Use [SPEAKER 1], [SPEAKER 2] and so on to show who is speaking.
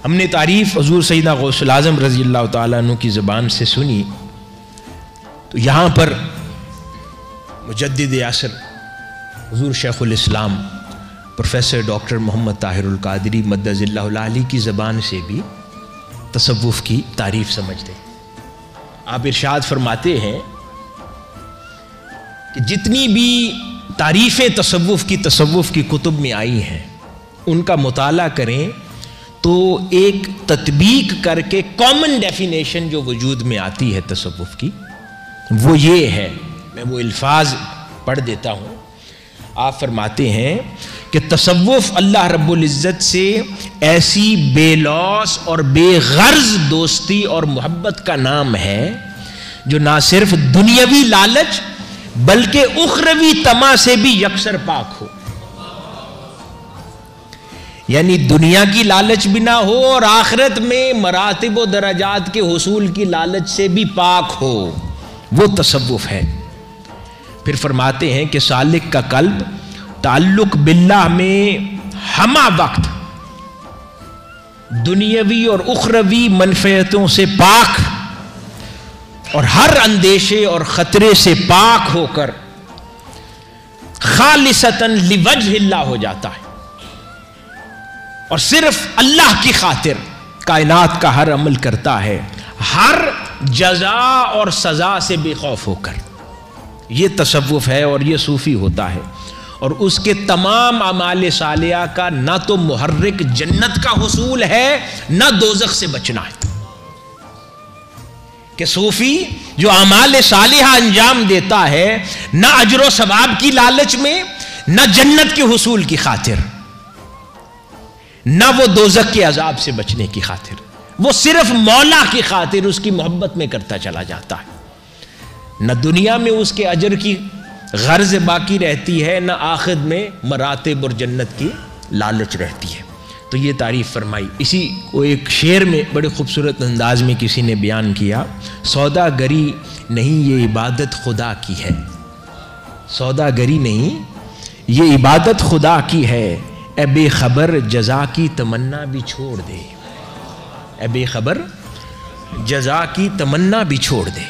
[SPEAKER 1] हमने तारीफ़ हुज़ूर सैयदना गौसुल आज़म रज़ी अल्लाह ताला अन्हु की ज़बान से सुनी, तो यहाँ पर मुजद्दिद असर हुज़ूर शेखुल इस्लाम प्रोफेसर डॉक्टर मोहम्मद ताहिरुल क़ादरी मद्दज़िल्लाहुल आली की ज़बान से भी तसव्वुफ़ की तारीफ़ समझते। आप इरशाद फरमाते हैं कि जितनी भी तारीफ़ें तसव्वुफ़ की कुतुब में आई हैं उनका मुताला करें तो एक तत्बीक करके कॉमन डेफिनेशन जो वजूद में आती है तसव्वुफ़ की वो ये है। मैं वो अल्फाज पढ़ देता हूँ। आप फरमाते हैं कि तसव्वुफ़ अल्लाह रब्बुल इज़्ज़त से ऐसी बेलौस और बेगर्ज दोस्ती और मोहब्बत का नाम है जो ना सिर्फ दुनियावी लालच बल्कि उखरवी तमा से भी यकसर पाक हो। यानी दुनिया की लालच भी ना हो और आखिरत में मरातिब व दराजात के हुसूल की लालच से भी पाक हो, वो तसव्वुफ़ है। फिर फरमाते हैं कि सालिक का कल्ब ताल्लुक बिल्लाह में हमा वक्त दुनियावी और उखरवी मनफियतों से पाक और हर अंदेशे और खतरे से पाक होकर खालिसतन लिवजहिल्लाह हो जाता है और सिर्फ अल्लाह की खातिर कायनात का हर अमल करता है, हर जजा और सजा से बेखौफ होकर। ये तसव्वुफ़ है और ये सूफ़ी होता है। और उसके तमाम अमाल सालिया का ना तो मुहर्रिक जन्नत का हुसूल है ना दोज़ख से बचना है। कि सूफ़ी जो अमाल सालिहा अंजाम देता है ना अजर व सवाब की लालच में, ना जन्नत के हुसूल की खातिर, ना वो दोज़ख के अजाब से बचने की खातिर, वो सिर्फ मौला की खातिर उसकी मोहब्बत में करता चला जाता है। न दुनिया में उसके अजर की गर्ज बाकी रहती है, न आखिर में मरातिब और जन्नत की लालच रहती है। तो ये तारीफ़ फरमाई। इसी को एक शेर में बड़े खूबसूरत अंदाज में किसी ने बयान किया, सौदागरी नहीं ये इबादत खुदा की है। सौदागरी नहीं ये इबादत खुदा की है, ए बेखबर जजा की तमन्ना भी छोड़ दे। ए बेखबर जजा की तमन्ना भी छोड़ दे।